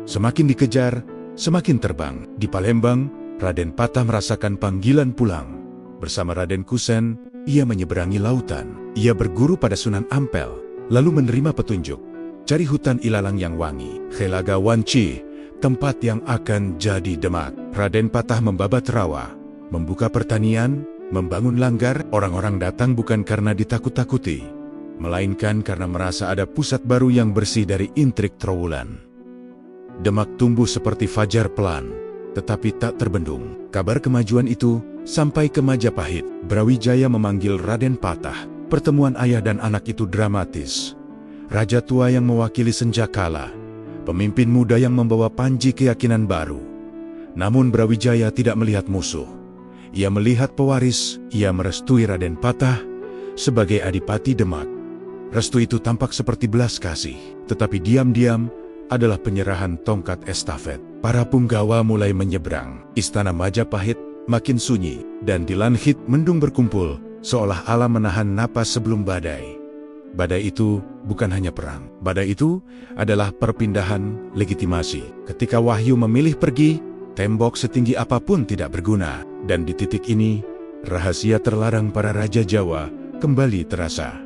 Semakin dikejar, semakin terbang. Di Palembang, Raden Patah merasakan panggilan pulang. Bersama Raden Kusen, ia menyeberangi lautan. Ia berguru pada Sunan Ampel, lalu menerima petunjuk. Cari hutan ilalang yang wangi, Gelagahwangi, tempat yang akan jadi Demak. Raden Patah membabat rawa, membuka pertanian, membangun langgar. Orang-orang datang bukan karena ditakut-takuti, melainkan karena merasa ada pusat baru yang bersih dari intrik Trowulan. Demak tumbuh seperti fajar pelan, tetapi tak terbendung. Kabar kemajuan itu sampai ke Majapahit. Brawijaya memanggil Raden Patah. Pertemuan ayah dan anak itu dramatis. Raja tua yang mewakili senjakala, pemimpin muda yang membawa panji keyakinan baru. Namun Brawijaya tidak melihat musuh. Ia melihat pewaris. Ia merestui Raden Patah sebagai Adipati Demak. Restu itu tampak seperti belas kasih, tetapi diam-diam adalah penyerahan tongkat estafet. Para punggawa mulai menyeberang. Istana Majapahit makin sunyi, dan di Lanhit mendung berkumpul, seolah alam menahan napas sebelum badai. Badai itu bukan hanya perang. Badai itu adalah perpindahan legitimasi. Ketika Wahyu memilih pergi, tembok setinggi apapun tidak berguna. Dan di titik ini, rahasia terlarang para raja Jawa kembali terasa.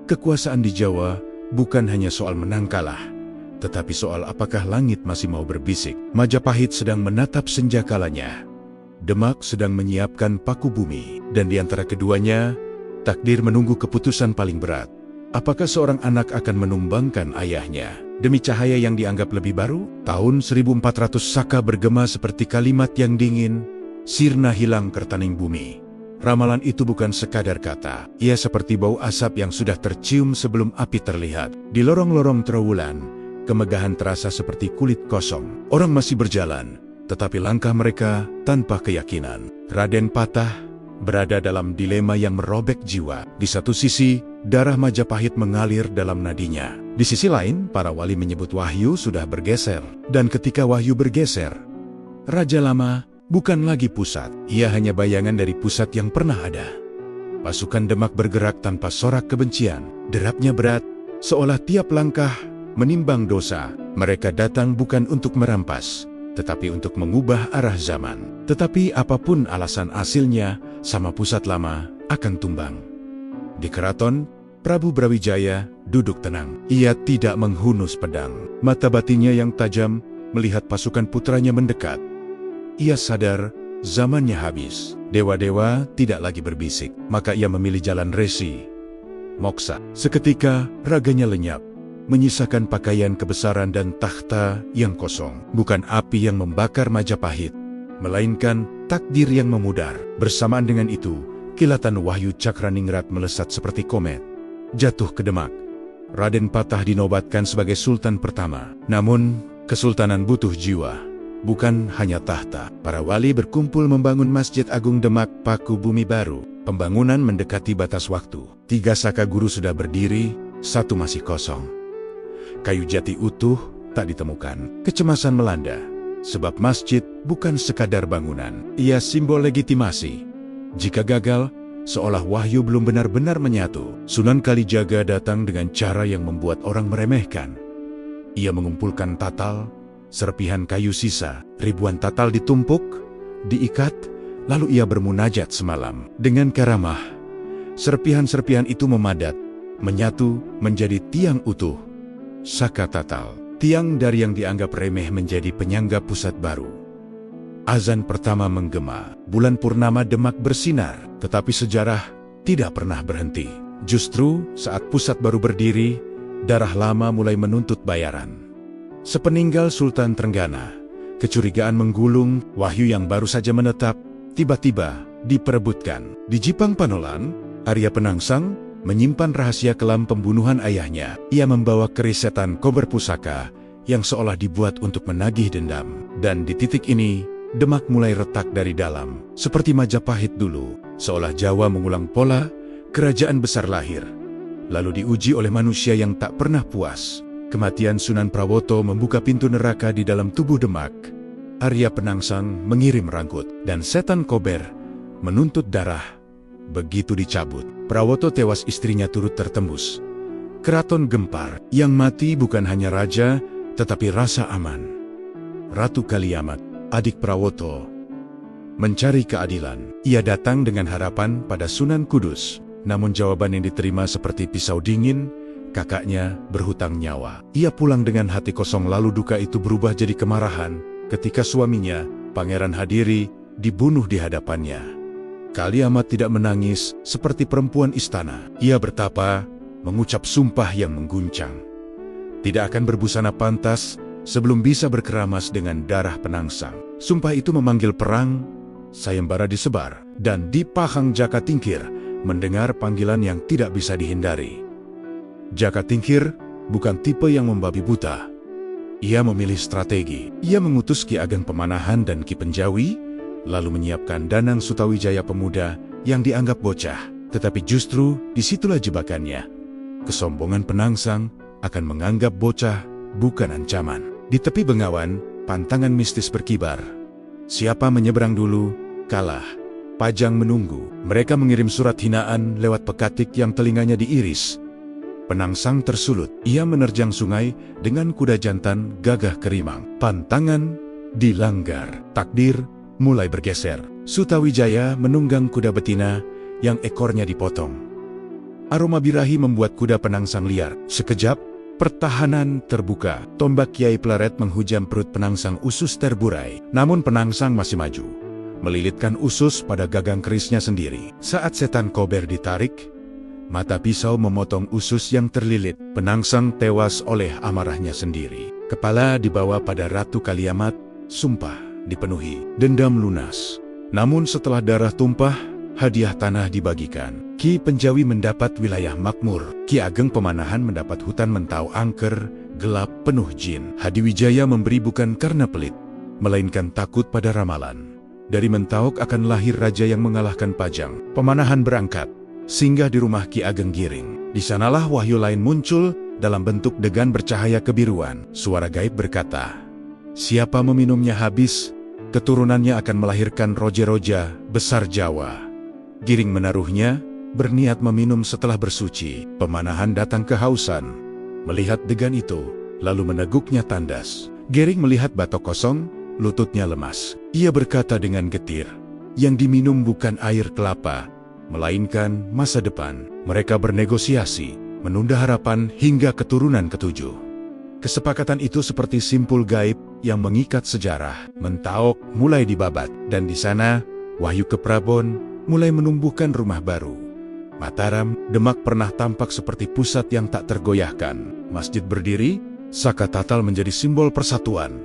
Kekuasaan di Jawa bukan hanya soal menang kalah, tetapi soal apakah langit masih mau berbisik. Majapahit sedang menatap senjakalanya. Demak sedang menyiapkan paku bumi. Dan di antara keduanya, takdir menunggu keputusan paling berat. Apakah seorang anak akan menumbangkan ayahnya demi cahaya yang dianggap lebih baru? Tahun 1400 Saka bergema seperti kalimat yang dingin, sirna hilang kertaning bumi. Ramalan itu bukan sekadar kata. Ia seperti bau asap yang sudah tercium sebelum api terlihat. Di lorong-lorong Trowulan, kemegahan terasa seperti kulit kosong. Orang masih berjalan, tetapi langkah mereka tanpa keyakinan. Raden Patah berada dalam dilema yang merobek jiwa. Di satu sisi, darah Majapahit mengalir dalam nadinya. Di sisi lain, para wali menyebut Wahyu sudah bergeser. Dan ketika Wahyu bergeser, Raja Lama bukan lagi pusat. Ia hanya bayangan dari pusat yang pernah ada. Pasukan Demak bergerak tanpa sorak kebencian. Derapnya berat, seolah tiap langkah menimbang dosa. Mereka datang bukan untuk merampas, tetapi untuk mengubah arah zaman. Tetapi apapun alasan hasilnya, sama pusat lama akan tumbang. Di keraton, Prabu Brawijaya duduk tenang. Ia tidak menghunus pedang. Mata batinnya yang tajam melihat pasukan putranya mendekat. Ia sadar zamannya habis. Dewa-dewa tidak lagi berbisik. Maka ia memilih jalan resi, moksa. Seketika raganya lenyap, menyisakan pakaian kebesaran dan takhta yang kosong. Bukan api yang membakar Majapahit, melainkan takdir yang memudar. Bersamaan dengan itu, kilatan Wahyu Cakraningrat melesat seperti komet, jatuh ke Demak. Raden Patah dinobatkan sebagai Sultan pertama. Namun, kesultanan butuh jiwa, bukan hanya tahta. Para wali berkumpul membangun Masjid Agung Demak, paku bumi baru. Pembangunan mendekati batas waktu. 3 saka guru sudah berdiri, 1 masih kosong. Kayu jati utuh tak ditemukan. Kecemasan melanda, sebab masjid bukan sekadar bangunan. Ia simbol legitimasi. Jika gagal, seolah wahyu belum benar-benar menyatu. Sunan Kalijaga datang dengan cara yang membuat orang meremehkan. Ia mengumpulkan tatal, serpihan kayu sisa. Ribuan tatal ditumpuk, diikat, lalu ia bermunajat semalam. Dengan karamah, serpihan-serpihan itu memadat, menyatu menjadi tiang utuh. Saka tatal, tiang dari yang dianggap remeh menjadi penyangga pusat baru. Azan pertama menggema, bulan purnama Demak bersinar, tetapi sejarah tidak pernah berhenti. Justru saat pusat baru berdiri, darah lama mulai menuntut bayaran. Sepeninggal Sultan Trenggana, kecurigaan menggulung, wahyu yang baru saja menetap, tiba-tiba diperebutkan. Di Jipang Panolan, Arya Penangsang menyimpan rahasia kelam pembunuhan ayahnya. Ia membawa keris setan kober pusaka yang seolah dibuat untuk menagih dendam. Dan di titik ini, Demak mulai retak dari dalam. Seperti Majapahit dulu, seolah Jawa mengulang pola, kerajaan besar lahir. Lalu diuji oleh manusia yang tak pernah puas. Kematian Sunan Prawoto membuka pintu neraka di dalam tubuh Demak. Arya Penangsang mengirim rangkut, dan setan kober menuntut darah. Begitu dicabut, Prawoto tewas, istrinya turut tertembus. Keraton gempar, yang mati bukan hanya raja, tetapi rasa aman. Ratu Kaliamat, adik Prawoto, mencari keadilan. Ia datang dengan harapan pada Sunan Kudus. Namun jawaban yang diterima seperti pisau dingin, kakaknya berhutang nyawa. Ia pulang dengan hati kosong, lalu duka itu berubah jadi kemarahan ketika suaminya, Pangeran Hadiri, dibunuh di hadapannya. Kaliamat tidak menangis seperti perempuan istana. Ia bertapa, mengucap sumpah yang mengguncang. Tidak akan berbusana pantas sebelum bisa berkeramas dengan darah Penangsang. Sumpah itu memanggil perang, sayembara disebar, dan di Pahang Jaka Tingkir mendengar panggilan yang tidak bisa dihindari. Jaka Tingkir bukan tipe yang membabi buta. Ia memilih strategi. Ia mengutus Ki Ageng Pemanahan dan Ki Penjawi, lalu menyiapkan Danang Sutawijaya pemuda yang dianggap bocah. Tetapi justru disitulah jebakannya. Kesombongan Penangsang akan menganggap bocah bukan ancaman. Di tepi Bengawan, pantangan mistis berkibar. Siapa menyeberang dulu, kalah. Pajang menunggu. Mereka mengirim surat hinaan lewat pekatik yang telinganya diiris. Penangsang tersulut. Ia menerjang sungai dengan kuda jantan gagah kerimang. Pantangan dilanggar. Takdir mulai bergeser. Sutawijaya menunggang kuda betina yang ekornya dipotong. Aroma birahi membuat kuda Penangsang liar. Sekejap, pertahanan terbuka. Tombak Kiai Pleret menghujam perut Penangsang, usus terburai. Namun Penangsang masih maju, melilitkan usus pada gagang kerisnya sendiri. Saat setan kober ditarik, mata pisau memotong usus yang terlilit. Penangsang tewas oleh amarahnya sendiri. Kepala dibawa pada Ratu Kaliamat, sumpah dipenuhi, dendam lunas. Namun setelah darah tumpah, hadiah tanah dibagikan. Ki Penjawi mendapat wilayah makmur. Ki Ageng Pemanahan mendapat hutan mentau angker, gelap, penuh jin. Hadiwijaya memberi bukan karena pelit, melainkan takut pada ramalan. Dari Mentauk akan lahir raja yang mengalahkan Pajang. Pemanahan berangkat, singgah di rumah Ki Ageng Giring. Di sanalah wahyu lain muncul dalam bentuk degan bercahaya kebiruan. Suara gaib berkata, siapa meminumnya habis, keturunannya akan melahirkan roja-roja besar Jawa. Giring menaruhnya, berniat meminum setelah bersuci. Pemanahan datang kehausan, melihat degan itu, lalu meneguknya tandas. Giring melihat batok kosong, lututnya lemas. Ia berkata dengan getir, yang diminum bukan air kelapa, melainkan masa depan. Mereka bernegosiasi, menunda harapan hingga keturunan ketujuh. Kesepakatan itu seperti simpul gaib yang mengikat sejarah. Mentaok mulai dibabat, dan di sana, Wahyu Keprabon mulai menumbuhkan rumah baru. Mataram, Demak pernah tampak seperti pusat yang tak tergoyahkan. Masjid berdiri, saka tatal menjadi simbol persatuan.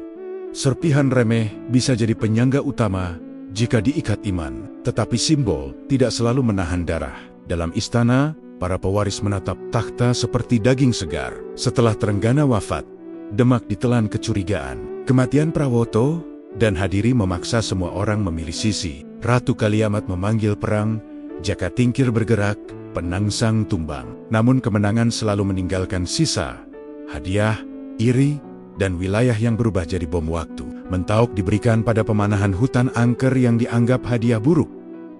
Serpihan remeh bisa jadi penyangga utama jika diikat iman. Tetapi simbol tidak selalu menahan darah. Dalam istana, para pewaris menatap takhta seperti daging segar. Setelah Trenggana wafat, Demak ditelan kecurigaan. Kematian Prawoto dan Hadiri memaksa semua orang memilih sisi. Ratu Kaliamat memanggil perang, Jaka Tingkir bergerak, penangsang tumbang. Namun kemenangan selalu meninggalkan sisa, hadiah, iri, dan wilayah yang berubah jadi bom waktu. Mentauk diberikan pada pemanahan hutan angker yang dianggap hadiah buruk.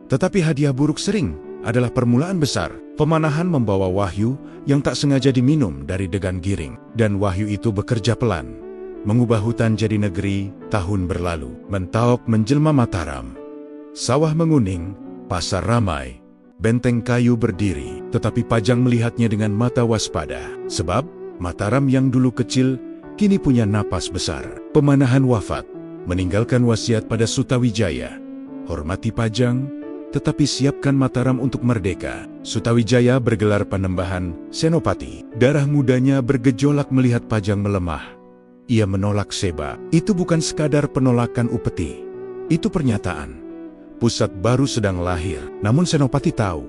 Tetapi hadiah buruk sering adalah permulaan besar. Pemanahan membawa wahyu yang tak sengaja diminum dari degan giring. Dan wahyu itu bekerja pelan, mengubah hutan jadi negeri. Tahun berlalu, Mentaok menjelma Mataram. Sawah menguning, pasar ramai, benteng kayu berdiri. Tetapi Pajang melihatnya dengan mata waspada. Sebab Mataram yang dulu kecil kini punya napas besar. Pemanahan wafat, meninggalkan wasiat pada Sutawijaya. Hormati Pajang, tetapi siapkan Mataram untuk merdeka. Sutawijaya bergelar Panembahan Senopati. Darah mudanya bergejolak melihat Pajang melemah. Ia menolak Seba. Itu bukan sekadar penolakan upeti. Itu pernyataan. Pusat baru sedang lahir. Namun Senopati tahu,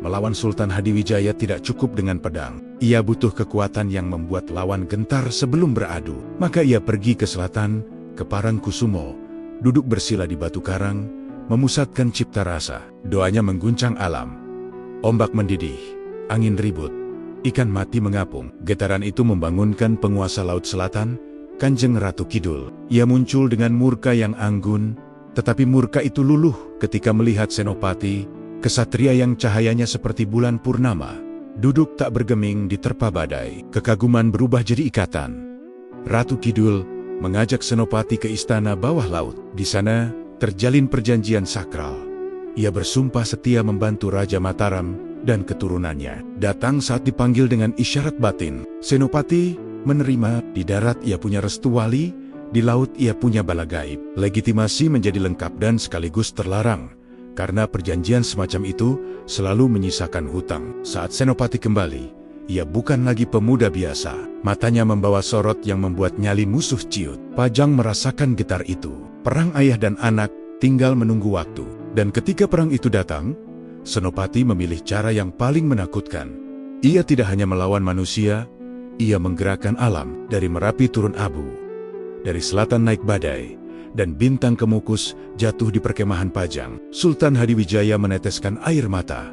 melawan Sultan Hadiwijaya tidak cukup dengan pedang. Ia butuh kekuatan yang membuat lawan gentar sebelum beradu. Maka ia pergi ke selatan, ke Parangkusumo, duduk bersila di batu karang, memusatkan cipta rasa. Doanya mengguncang alam. Ombak mendidih, angin ribut, ikan mati mengapung. Getaran itu membangunkan penguasa Laut Selatan, Kanjeng Ratu Kidul. Ia muncul dengan murka yang anggun, tetapi murka itu luluh ketika melihat Senopati, kesatria yang cahayanya seperti bulan purnama, duduk tak bergeming di terpa badai. Kekaguman berubah jadi ikatan. Ratu Kidul mengajak Senopati ke istana bawah laut. Di sana terjalin perjanjian sakral. Ia bersumpah setia membantu Raja Mataram dan keturunannya. Datang saat dipanggil dengan isyarat batin. Senopati menerima. Di darat ia punya restu wali, di laut ia punya bala gaib. Legitimasi menjadi lengkap dan sekaligus terlarang, karena perjanjian semacam itu selalu menyisakan hutang. Saat Senopati kembali, ia bukan lagi pemuda biasa. Matanya membawa sorot yang membuat nyali musuh ciut. Pajang merasakan getar itu. Perang ayah dan anak tinggal menunggu waktu. Dan ketika perang itu datang, Senopati memilih cara yang paling menakutkan. Ia tidak hanya melawan manusia, ia menggerakkan alam. Dari Merapi turun abu, dari selatan naik badai, dan bintang kemukus jatuh di perkemahan Pajang. Sultan Hadiwijaya meneteskan air mata.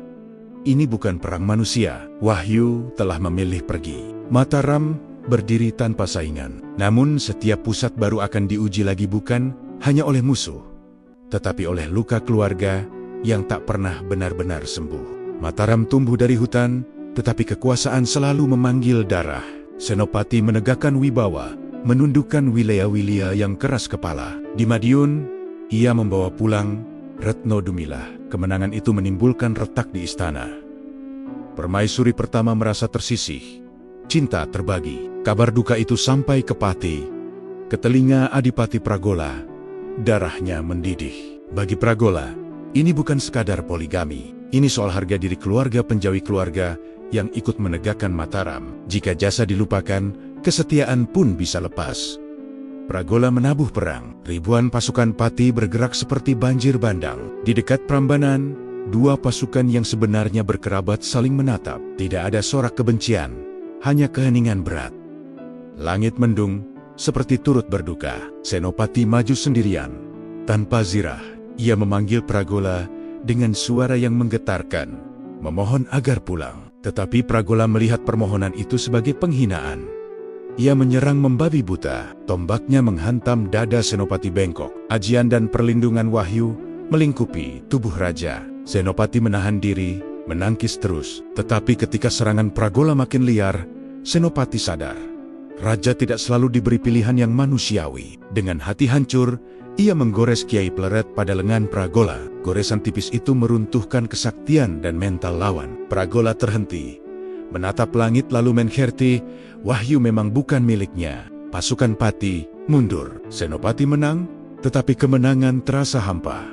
Ini bukan perang manusia. Wahyu telah memilih pergi. Mataram berdiri tanpa saingan. Namun setiap pusat baru akan diuji lagi bukan hanya oleh musuh, tetapi oleh luka keluarga yang tak pernah benar-benar sembuh. Mataram tumbuh dari hutan, tetapi kekuasaan selalu memanggil darah. Senopati menegakkan wibawa, menundukkan wilayah-wilayah yang keras kepala. Di Madiun, ia membawa pulang Retno Dumilah. Kemenangan itu menimbulkan retak di istana. Permaisuri pertama merasa tersisih. Cinta terbagi. Kabar duka itu sampai ke Pati, ke telinga Adipati Pragola. Darahnya mendidih. Bagi Pragola, ini bukan sekadar poligami. Ini soal harga diri keluarga penjawi keluarga yang ikut menegakkan Mataram. Jika jasa dilupakan, kesetiaan pun bisa lepas. Pragola menabuh perang. Ribuan pasukan Pati bergerak seperti banjir bandang. Di dekat Prambanan, dua pasukan yang sebenarnya berkerabat saling menatap. Tidak ada sorak kebencian, hanya keheningan berat. Langit mendung, seperti turut berduka. Senopati maju sendirian. Tanpa zirah, ia memanggil Pragola dengan suara yang menggetarkan, memohon agar pulang. Tetapi Pragola melihat permohonan itu sebagai penghinaan. Ia menyerang membabi buta. Tombaknya menghantam dada Senopati bengkok. Ajian dan perlindungan wahyu melingkupi tubuh raja. Senopati menahan diri, menangkis terus. Tetapi ketika serangan Pragola makin liar, Senopati sadar. Raja tidak selalu diberi pilihan yang manusiawi. Dengan hati hancur, ia menggores Kiai Pleret pada lengan Pragola. Goresan tipis itu meruntuhkan kesaktian dan mental lawan. Pragola terhenti, menatap langit lalu mengherti, wahyu memang bukan miliknya. Pasukan Pati mundur. Senopati menang, tetapi kemenangan terasa hampa.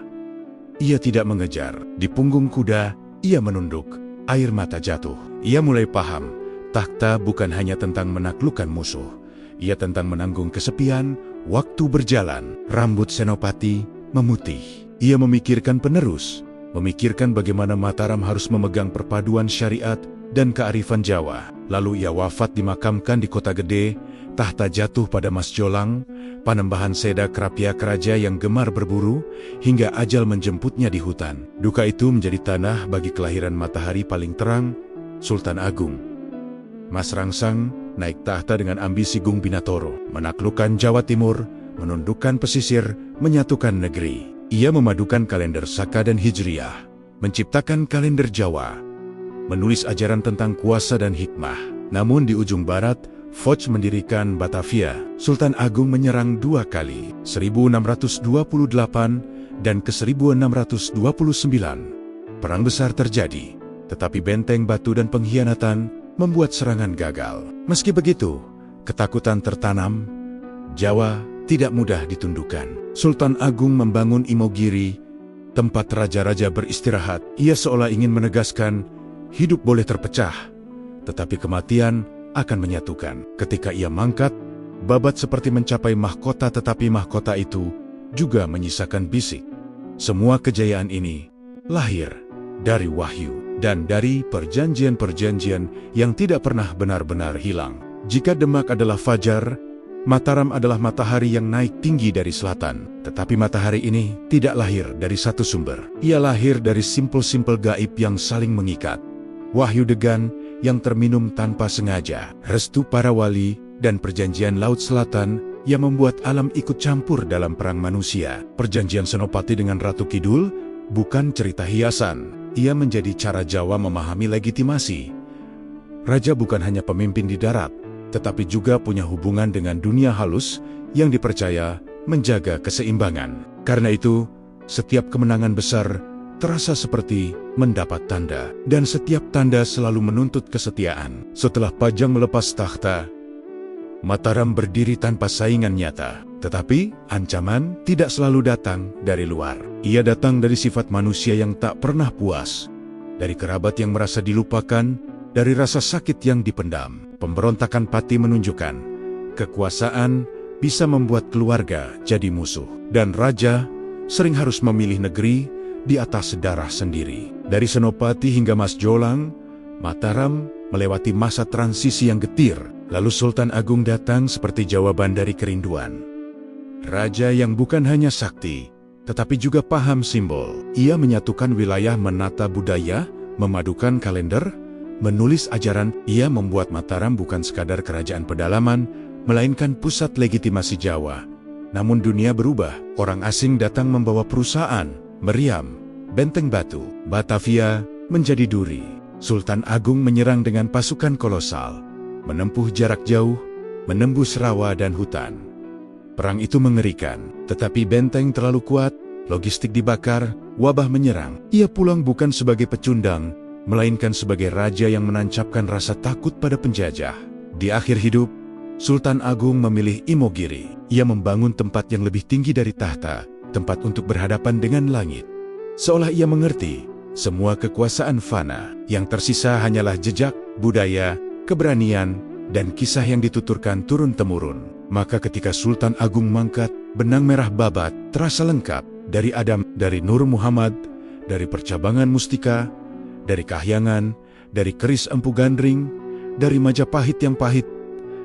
Ia tidak mengejar. Di punggung kuda, ia menunduk. Air mata jatuh. Ia mulai paham, takhta bukan hanya tentang menaklukkan musuh. Ia tentang menanggung kesepian. Waktu berjalan, rambut Senopati memutih. Ia memikirkan penerus, memikirkan bagaimana Mataram harus memegang perpaduan syariat dan kearifan Jawa. Lalu ia wafat dimakamkan di Kota Gede tahta jatuh pada Mas Jolang, Panembahan Seda Krapia Keraja yang gemar berburu, hingga ajal menjemputnya di hutan. Duka itu menjadi tanah bagi kelahiran matahari paling terang, Sultan Agung. Mas Rangsang naik tahta dengan ambisi Gung Binatoro, menaklukkan Jawa Timur, menundukkan pesisir, menyatukan negeri. Ia memadukan kalender Saka dan Hijriah, menciptakan kalender Jawa, menulis ajaran tentang kuasa dan hikmah. Namun di ujung barat, Foch mendirikan Batavia. Sultan Agung menyerang dua kali, 1628 dan ke 1629. Perang besar terjadi, tetapi benteng batu dan pengkhianatan membuat serangan gagal. Meski begitu, ketakutan tertanam, Jawa tidak mudah ditundukkan. Sultan Agung membangun Imogiri, tempat raja-raja beristirahat. Ia seolah ingin menegaskan, hidup boleh terpecah, tetapi kematian akan menyatukan. Ketika ia mangkat, babat seperti mencapai mahkota, tetapi mahkota itu juga menyisakan bisik. Semua kejayaan ini lahir dari wahyu dan dari perjanjian-perjanjian yang tidak pernah benar-benar hilang. Jika Demak adalah fajar, Mataram adalah matahari yang naik tinggi dari selatan. Tetapi matahari ini tidak lahir dari satu sumber. Ia lahir dari simpel-simpel gaib yang saling mengikat. Wahyu degan yang terminum tanpa sengaja, restu para wali, dan perjanjian Laut Selatan yang membuat alam ikut campur dalam perang manusia. Perjanjian Senopati dengan Ratu Kidul bukan cerita hiasan. Ia menjadi cara Jawa memahami legitimasi. Raja bukan hanya pemimpin di darat, tetapi juga punya hubungan dengan dunia halus yang dipercaya menjaga keseimbangan. Karena itu, setiap kemenangan besar terasa seperti mendapat tanda, dan setiap tanda selalu menuntut kesetiaan. Setelah Pajang melepas takhta, Mataram berdiri tanpa saingan nyata. Tetapi, ancaman tidak selalu datang dari luar. Ia datang dari sifat manusia yang tak pernah puas, dari kerabat yang merasa dilupakan, dari rasa sakit yang dipendam. Pemberontakan Pati menunjukkan, kekuasaan bisa membuat keluarga jadi musuh, dan raja sering harus memilih negeri di atas darah sendiri. Dari Senopati hingga Mas Jolang, Mataram melewati masa transisi yang getir. Lalu Sultan Agung datang seperti jawaban dari kerinduan. Raja yang bukan hanya sakti, tetapi juga paham simbol. Ia menyatukan wilayah, menata budaya, memadukan kalender, menulis ajaran. Ia membuat Mataram bukan sekadar kerajaan pedalaman, melainkan pusat legitimasi Jawa. Namun dunia berubah. Orang asing datang membawa perusahaan, meriam, benteng batu. Batavia menjadi duri. Sultan Agung menyerang dengan pasukan kolosal, menempuh jarak jauh, menembus rawa dan hutan. Perang itu mengerikan, tetapi benteng terlalu kuat, logistik dibakar, wabah menyerang. Ia pulang bukan sebagai pecundang, melainkan sebagai raja yang menancapkan rasa takut pada penjajah. Di akhir hidup, Sultan Agung memilih Imogiri. Ia membangun tempat yang lebih tinggi dari tahta, tempat untuk berhadapan dengan langit. Seolah ia mengerti, semua kekuasaan fana, yang tersisa hanyalah jejak, budaya, keberanian, dan kisah yang dituturkan turun-temurun. Maka ketika Sultan Agung mangkat, benang merah babat terasa lengkap. Dari Adam, dari Nur Muhammad, dari percabangan Mustika, dari Kahyangan, dari keris Empu Gandring, dari Majapahit yang pahit,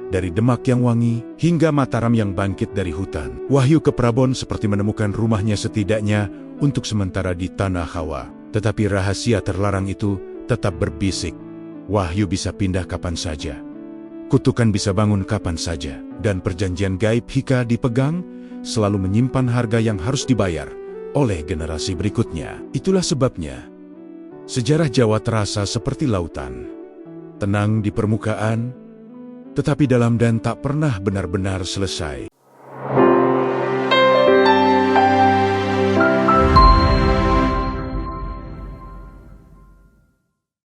dari Demak yang wangi, hingga Mataram yang bangkit dari hutan. Wahyu ke Prabon seperti menemukan rumahnya setidaknya untuk sementara di Tanah Hawa. Tetapi rahasia terlarang itu tetap berbisik. Wahyu bisa pindah kapan saja. Kutukan bisa bangun kapan saja. Dan perjanjian gaib Hika dipegang, selalu menyimpan harga yang harus dibayar oleh generasi berikutnya. Itulah sebabnya sejarah Jawa terasa seperti lautan. Tenang di permukaan, tetapi dalam dan tak pernah benar-benar selesai.